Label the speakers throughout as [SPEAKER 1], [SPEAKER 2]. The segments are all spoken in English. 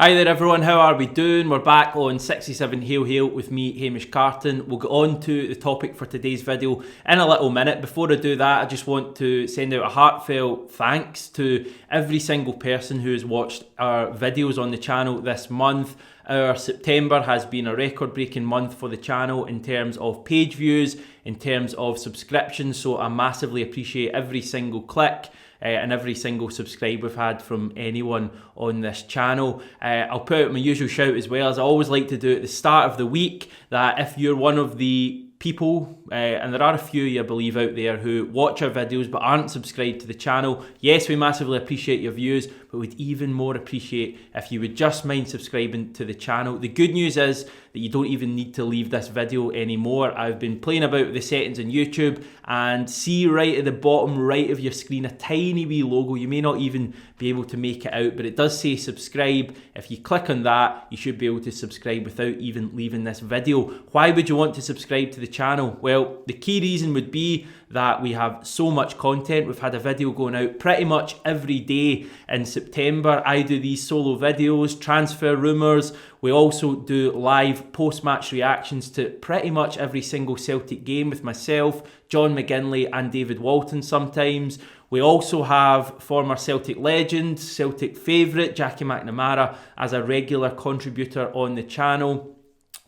[SPEAKER 1] Hi there everyone, how are we doing? We're back on 67 Hail Hail with me, Hamish Carton. We'll get on to the topic for today's video in a little minute. Before I do that, I just want to send out a heartfelt thanks to every single person who has watched our videos on the channel this month. Our September has been a record-breaking month for the channel in terms of page views, in terms of subscriptions, so I massively appreciate every single click and every single subscribe we've had from anyone on this channel. I'll put out my usual shout as well, as I always like to do at the start of the week, that if you're one of the people, and there are a few I believe out there who watch our videos but aren't subscribed to the channel, yes, we massively appreciate your views, but we'd even more appreciate if you would just mind subscribing to the channel. The good news is that you don't even need to leave this video anymore. I've been playing about with the settings on YouTube and see right at the bottom right of your screen a tiny wee logo. You may not even be able to make it out, but it does say subscribe. If you click on that, you should be able to subscribe without even leaving this video. Why would you want to subscribe to the channel? Well, the key reason would be that we have so much content. We've had a video going out pretty much every day in September. I do these solo videos, transfer rumours. We also do live post-match reactions to pretty much every single Celtic game with myself, John McGinley and David Walton sometimes. We also have former Celtic legend, Celtic favourite, Jackie McNamara as a regular contributor on the channel.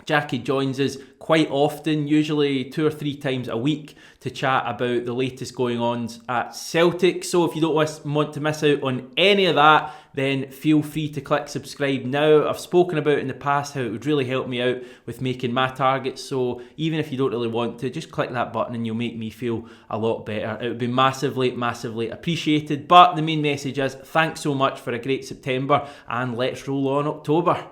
[SPEAKER 1] Jackie joins us quite often, usually 2 or 3 times a week, to chat about the latest going on at Celtic. So if you don't want to miss out on any of that, then feel free to click subscribe now. I've spoken about in the past how it would really help me out with making my targets, so even if you don't really want to, just click that button and you'll make me feel a lot better. It would be massively, massively appreciated. But the main message is thanks so much for a great September, and let's roll on October.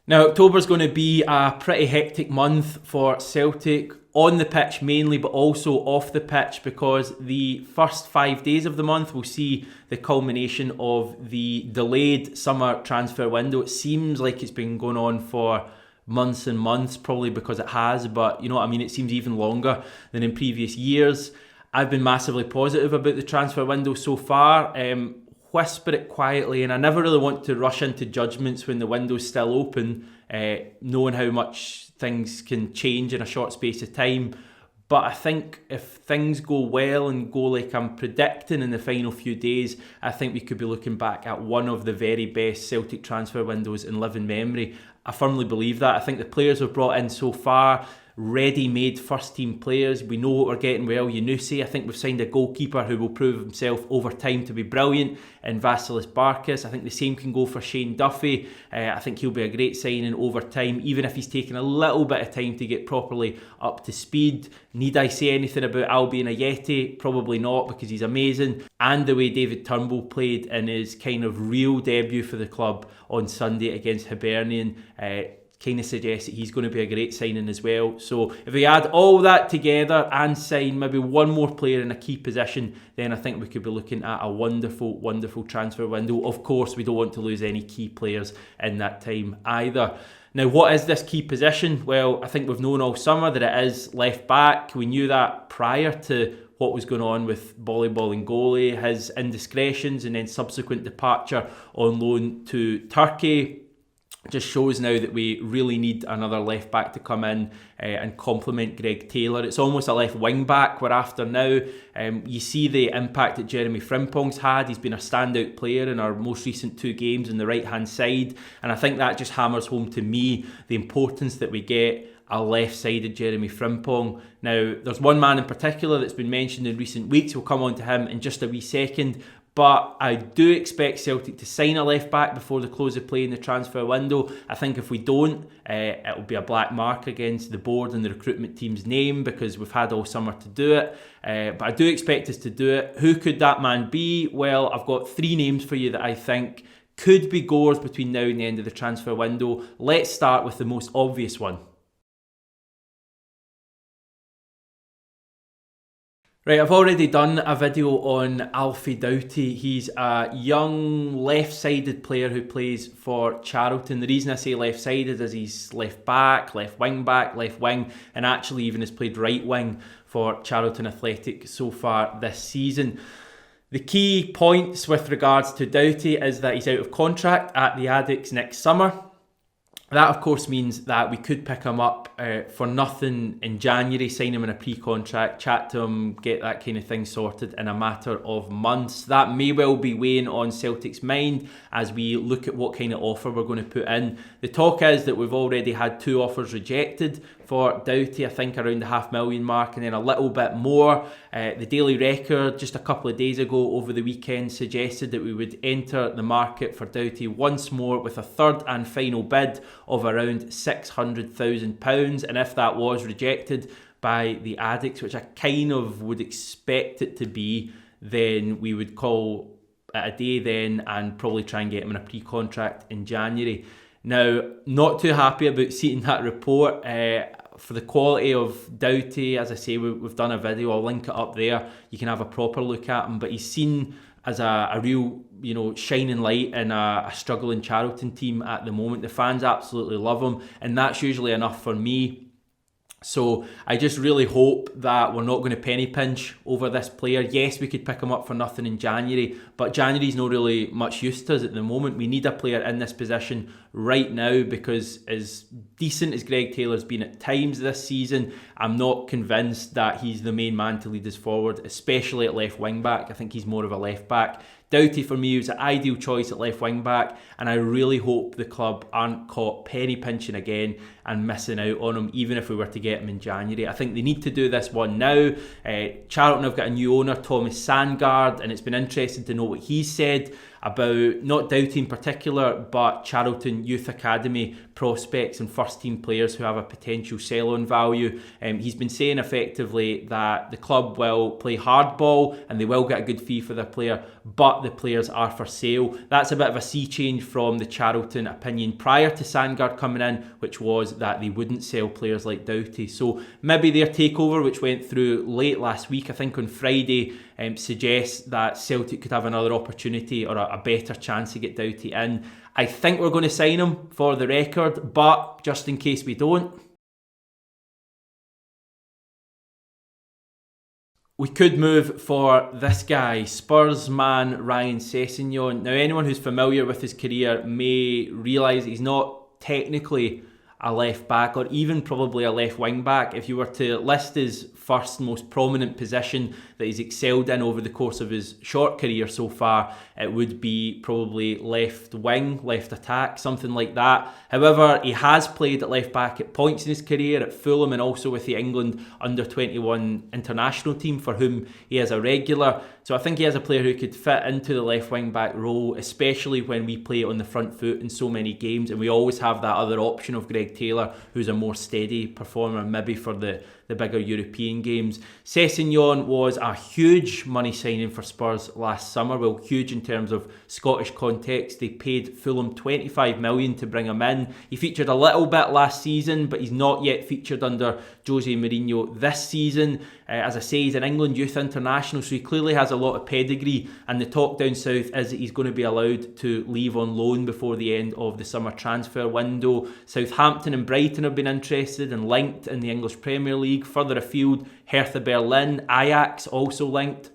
[SPEAKER 1] Now, October's going to be a pretty hectic month for Celtic, on the pitch mainly, but also off the pitch, because the first 5 days of the month will see the culmination of the delayed summer transfer window. It seems like it's been going on for months and months, probably because it has, but you know what I mean, it seems even longer than in previous years. I've been massively positive about the transfer window so far. Whisper it quietly, and I never really want to rush into judgments when the window's still open, knowing how much things can change in a short space of time. But I think if things go well and go like I'm predicting in the final few days, I think we could be looking back at one of the very best Celtic transfer windows in living memory. I firmly believe that. I think the players we've brought in so far, ready-made first-team players. We know what we're getting well. Yunusi, I think we've signed a goalkeeper who will prove himself over time to be brilliant in Vasilis Barkas. I think the same can go for Shane Duffy. I think he'll be a great signing over time, even if he's taken a little bit of time to get properly up to speed. Need I say anything about Albion Ayeti? Probably not, because he's amazing. And the way David Turnbull played in his kind of real debut for the club on Sunday against Hibernian kind of suggests that he's going to be a great signing as well. So if we add all that together and sign maybe one more player in a key position, then I think we could be looking at a wonderful, wonderful transfer window. Of course, we don't want to lose any key players in that time either. Now, what is this key position? Well, I think we've known all summer that it is left back. We knew that prior to what was going on with Volleyball Goalie, his indiscretions and then subsequent departure on loan to Turkey. Just shows now that we really need another left back to come in and complement Greg Taylor. It's almost a left wing back we're after now. You see the impact that Jeremy Frimpong's had. He's been a standout player in our most recent 2 games on the right hand side, and I think that just hammers home to me the importance that we get a left-sided Jeremy Frimpong. Now, there's one man in particular that's been mentioned in recent weeks. We'll come on to him in just a wee second. But I do expect Celtic to sign a left-back before the close of play in the transfer window. I think if we don't, it'll be a black mark against the board and the recruitment team's name, because we've had all summer to do it. But I do expect us to do it. Who could that man be? Well, I've got 3 names for you that I think could be goers between now and the end of the transfer window. Let's start with the most obvious one. Right, I've already done a video on Alfie Doughty. He's a young left-sided player who plays for Charlton. The reason I say left-sided is he's left back, left wing, and actually even has played right wing for Charlton Athletic so far this season. The key points with regards to Doughty is that he's out of contract at the Addicks next summer. That, of course, means that we could pick him up for nothing in January, sign him in a pre-contract, chat to him, get that kind of thing sorted in a matter of months. That may well be weighing on Celtic's mind as we look at what kind of offer we're going to put in. The talk is that we've already had 2 offers rejected for Doughty, I think around the $500,000 mark, and then a little bit more. The Daily Record just a couple of days ago over the weekend suggested that we would enter the market for Doughty once more with a third and final bid of around £600,000, and if that was rejected by the Addicks, which I kind of would expect it to be, then we would call it a day then and probably try and get him in a pre-contract in January. Now, not too happy about seeing that report. For the quality of Doughty, as I say, we've done a video, I'll link it up there, you can have a proper look at him, but he's seen as a real, shining light in a struggling Charlton team at the moment. The fans absolutely love him, and that's usually enough for me. So I just really hope that we're not going to penny pinch over this player. Yes, we could pick him up for nothing in January, but January's not really much use to us at the moment. We need a player in this position right now, because as decent as Greg Taylor's been at times this season, I'm not convinced that he's the main man to lead us forward, especially at left wing back. I think he's more of a left back. Doughty for me was an ideal choice at left wing back, and I really hope the club aren't caught penny pinching again and missing out on him, even if we were to get him in January. I think they need to do this one now. Charlton have got a new owner, Thomas Sandgaard, and it's been interesting to know what he said about not Doughty in particular, but Charlton Youth Academy prospects and first team players who have a potential sell-on value. He's been saying effectively that the club will play hardball and they will get a good fee for their player, but the players are for sale. That's a bit of a sea change from the Charlton opinion prior to Sandgaard coming in, which was that they wouldn't sell players like Doughty. So maybe their takeover, which went through late last week, I think on Friday, suggests that Celtic could have another opportunity or a better chance to get Doughty in. I think we're going to sign him for the record, but just in case we don't, we could move for this guy, Spurs man Ryan Sessegnon. Now, anyone who's familiar with his career may realise he's not technically a left back or even probably a left wing back. If you were to list his first most prominent position that he's excelled in over the course of his short career so far, it would be probably left wing, left attack, something like that. However, he has played at left back at points in his career at Fulham and also with the England under-21 international team, for whom he is a regular. So I think he is a player who could fit into the left wing back role, especially when we play on the front foot in so many games, and we always have that other option of Greg Taylor, who's a more steady performer, maybe for the bigger European games. Sessegnon was a huge money signing for Spurs last summer. Well, huge in terms of Scottish context. They paid Fulham $25 million to bring him in. He featured a little bit last season, but he's not yet featured under Jose Mourinho this season. As I say, he's an England youth international, so he clearly has a lot of pedigree, and the talk down south is that he's going to be allowed to leave on loan before the end of the summer transfer window. Southampton and Brighton have been interested and linked in the English Premier League. Further afield, Hertha Berlin, Ajax also linked.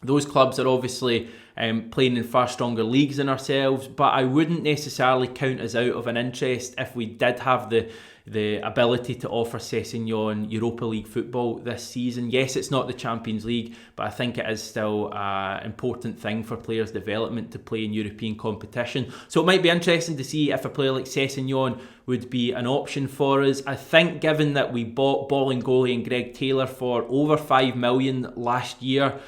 [SPEAKER 1] Those clubs are obviously playing in far stronger leagues than ourselves, but I wouldn't necessarily count us out of an interest if we did have the ability to offer Sessegnon Europa League football this season. Yes, it's not the Champions League, but I think it is still an important thing for players' development to play in European competition. So it might be interesting to see if a player like Sessegnon would be an option for us. I think given that we bought Bolingoli and Greg Taylor for over $5 million last year,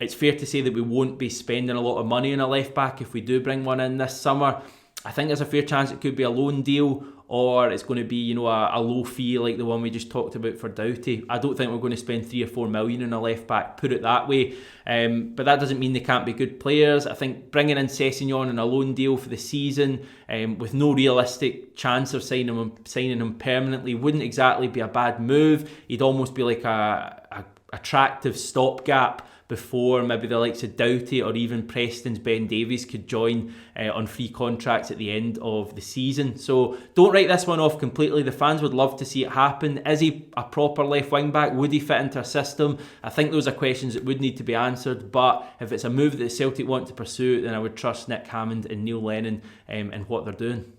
[SPEAKER 1] it's fair to say that we won't be spending a lot of money on a left back if we do bring one in this summer. I think there's a fair chance it could be a loan deal, or it's going to be, a low fee like the one we just talked about for Doughty. I don't think we're going to spend $3 or $4 million on a left back, put it that way. But that doesn't mean they can't be good players. I think bringing in Sessegnon on a loan deal for the season, with no realistic chance of signing him permanently, wouldn't exactly be a bad move. He'd almost be like a attractive stopgap before maybe the likes of Doughty or even Preston's Ben Davies could join on free contracts at the end of the season. So don't write this one off completely. The fans would love to see it happen. Is he a proper left wing back? Would he fit into a system? I think those are questions that would need to be answered, but if it's a move that Celtic want to pursue, then I would trust Nick Hammond and Neil Lennon in what they're doing.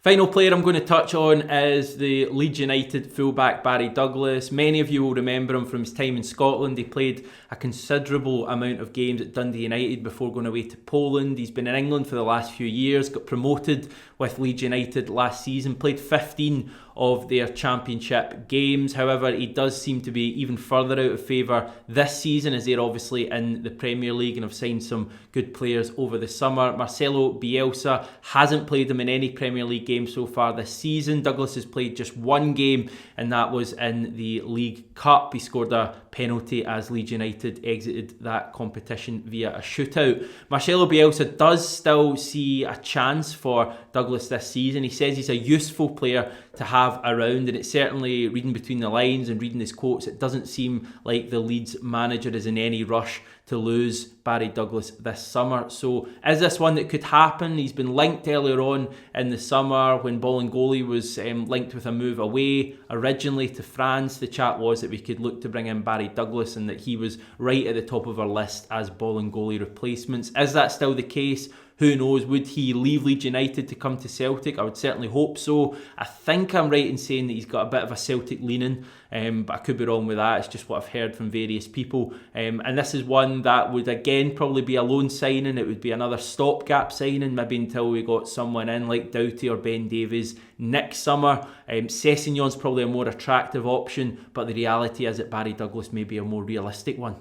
[SPEAKER 1] Final player I'm going to touch on is the Leeds United fullback Barry Douglas. Many of you will remember him from his time in Scotland. He played a considerable amount of games at Dundee United before going away to Poland. He's been in England for the last few years, got promoted with Leeds United last season, played 15 of their championship games. However, he does seem to be even further out of favour this season, as they're obviously in the Premier League and have signed some good players over the summer. Marcelo Bielsa hasn't played him in any Premier League game so far this season. Douglas has played just one game, and that was in the League Cup. He scored a penalty as Leeds United exited that competition via a shootout. Marcelo Bielsa does still see a chance for Douglas this season. He says he's a useful player to have around, and it's certainly, reading between the lines and reading his quotes, it doesn't seem like the Leeds manager is in any rush to lose Barry Douglas this summer. So is this one that could happen? He's been linked earlier on in the summer when Bolingoli was linked with a move away originally to France. The chat was that we could look to bring in Barry Douglas and that he was right at the top of our list as Bolingoli replacements. Is that still the case? Who knows? Would he leave Leeds United to come to Celtic? I would certainly hope so. I think I'm right in saying that he's got a bit of a Celtic leaning, but I could be wrong with that. It's just what I've heard from various people. And this is one that would again probably be a loan signing. It would be another stopgap signing, maybe until we got someone in like Doughty or Ben Davies next summer. Sessegnon's probably a more attractive option, but the reality is that Barry Douglas may be a more realistic one.